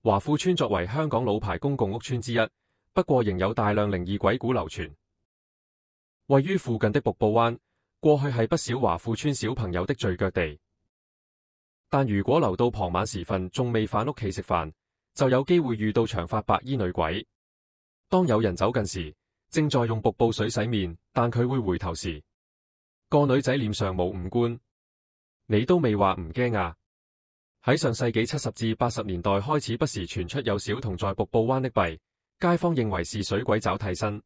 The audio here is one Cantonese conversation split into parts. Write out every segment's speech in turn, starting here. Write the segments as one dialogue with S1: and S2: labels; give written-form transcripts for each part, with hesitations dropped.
S1: 華富邨作為香港老牌公共屋邨之一，不過仍有大量靈異鬼故流傳。位於附近的瀑布灣，過去係不少華富邨小朋友的聚腳地。但如果留到傍晚時分仲未返屋企食飯，就有機會遇到長髮白衣女鬼。當有人走近時，正在用瀑布水洗面，但佢會回頭時，個女仔臉上冇五官。你都未話唔驚啊！喺上世紀70至80年代開始不時傳出有小童在瀑布灣溺斃，街坊認為是水鬼找替身。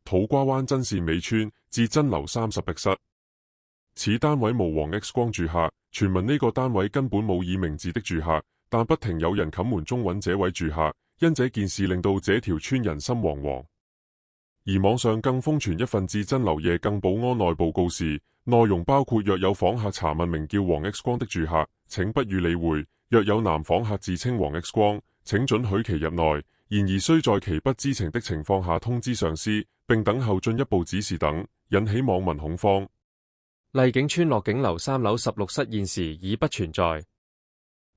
S2: 土瓜灣真善美村至真樓30壁室，此單位無黃 X 光住客，傳聞呢個單位根本冇以名字的住客，但不停有人冚門中揾這位住客，因這件事令到這條村人心惶惶。而網上更瘋傳一份至真樓夜更保安內部告示，內容包括若有訪客查問名叫黃 X 光的住客，請不予理會；若有男訪客自稱黃 X 光，請准許其入內，然而須在其不知情的情況下通知上司，並等候進一步指示等，引起網民恐慌。
S1: 麗景邨樂景樓3樓16室現時已不存在，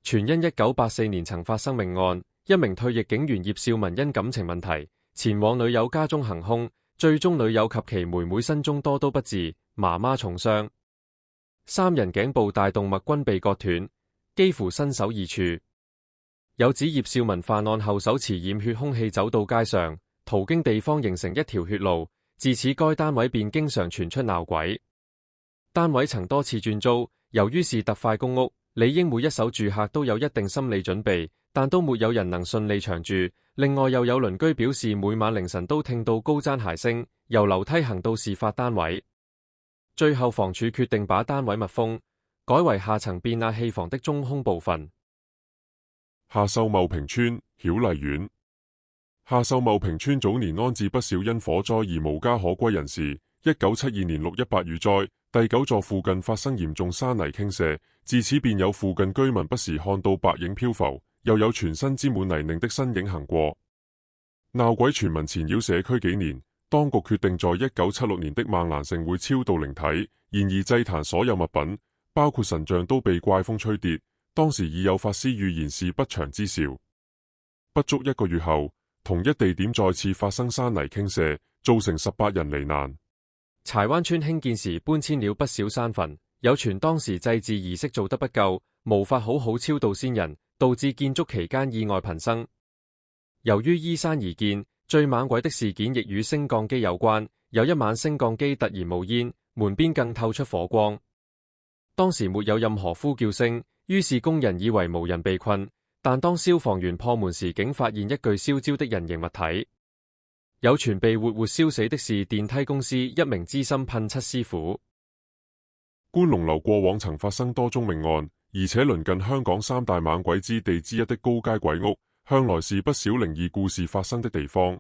S1: 全因1984年曾發生命案，一名退役警員葉少文因感情問題前往女友家中行兇，最終女友及其妹妹身中多刀不治，媽媽重傷，三人頸部大動脈均被割斷，幾乎身首異處。有指葉少文犯案後手持染血兇器走到街上，途經地方形成一條血路，自此該單位便經常傳出鬧鬼。單位曾多次轉租，由於是特快公屋，理應每一手住客都有一定心理準備，但都沒有人能順利長住。另外又有鄰居表示每晚凌晨都聽到高踭鞋聲，由樓梯行到事發單位。最後房署決定把單位密封，改為下層變壓器房的中空部分。
S2: 下秀茂坪村曉麗苑，下秀茂坪村早年安置不少因火災而無家可歸人士。1972年618雨災，第9座附近發生嚴重山泥傾瀉，自此便有附近居民不時看到白影漂浮，又有全身沾滿泥濘的身影行過。鬧鬼傳聞纏繞社區幾年，當局決定在1976年的孟蘭盛會超度靈體，然而祭壇所有物品，包括神像都被怪風吹跌。當時已有法師預言是不祥之兆。不足1個月後，同一地點再次發生山泥傾瀉，造成18人罹難。
S1: 柴灣村興建時搬遷了不少山墳，有傳當時祭祀儀式做得不夠，無法好好超度先人，導致建築期間意外頻生。由於依山而建，最猛鬼的事件亦與升降機有關。有一晚升降機突然冒煙，門邊更透出火光。當時沒有任何呼叫聲，於是工人以為無人被困，但當消防員破門時，竟發現一具燒焦的人形物體。有傳被活活燒死的是電梯公司一名資深噴漆師傅。
S2: 觀龍樓過往曾發生多宗命案，而且鄰近香港3大猛鬼之地之一的高街鬼屋，向來是不少靈異故事發生的地方。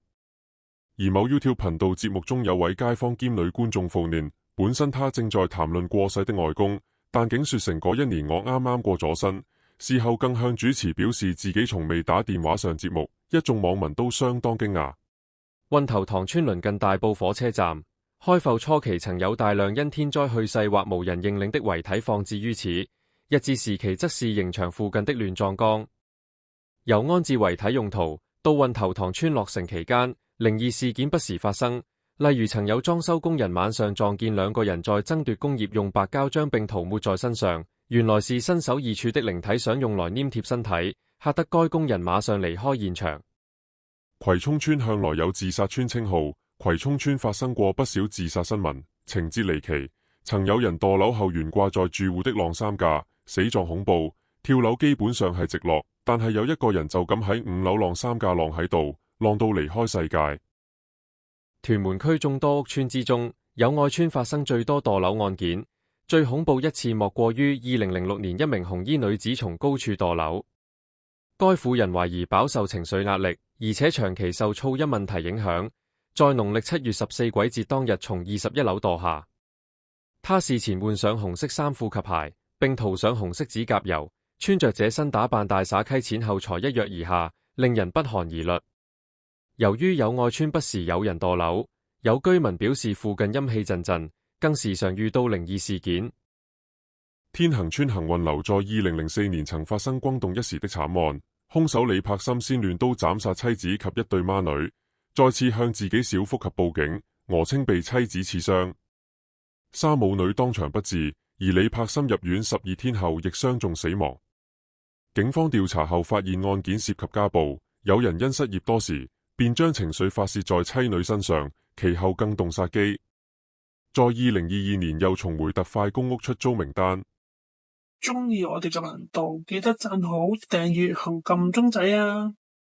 S2: 而某 YouTube 頻道節目中有位街坊兼女觀眾報念，本身他正在談論過世的外公，但竟說成嗰1年我啱啱過咗身。事後更向主持表示自己從未打電話上節目，一眾網民都相當驚訝。
S1: 運頭塘村鄰近大埔火車站，開埠初期曾有大量因天災去世或無人認領的遺體放置於此，日治時期則是刑場附近的亂葬崗。由安置遺體用途到運頭塘村落成期間，靈異事件不時發生，例如曾有裝修工人晚上撞見2個人在爭奪工業用白膠漿並塗抹在身上，原來是身首異處的靈體想用來黏貼身體，嚇得該工人馬上離開現場。
S2: 葵涌村向來有自殺村稱號，葵涌村發生過不少自殺新聞，情節離奇，曾有人墮樓後懸掛在住戶的晾衫架，死狀恐怖，跳樓基本上係直落，但係有一個人就咁喺5樓晾衫架晾喺度，晾到離開世界。
S1: 屯門區眾多屋村之中，友愛村發生最多墮樓案件，最恐怖一次莫過於2006年一名紅衣女子從高處墮樓，該婦人懷疑飽受情緒壓力，而且長期受噪音問題影響，在農曆7月14鬼節當日從21樓墮下。她事前換上紅色衫褲及鞋，並塗上紅色指甲油，穿着這身打扮大灑溪淺後才一躍而下，令人不寒而慄。由於友愛村不時有人墮樓，有居民表示附近陰氣陣陣，更時常遇到靈異事件。
S2: 天恒村恒運樓在2004年曾發生轟動一時的慘案，兇手李柏森先亂刀斬殺妻子及一對孖女，再次向自己小腹及報警，訛稱被妻子刺傷。三母女當場不治，而李柏森入院12天後亦傷重死亡。警方調查後發現案件涉及家暴，有人因失業多時，便將情緒發洩在妻女身上，其後更動殺機。在2022年又重回特快公屋出租名單。
S3: 鍾意我哋嘅頻道，記得讚好、訂閱同撳鐘仔啊！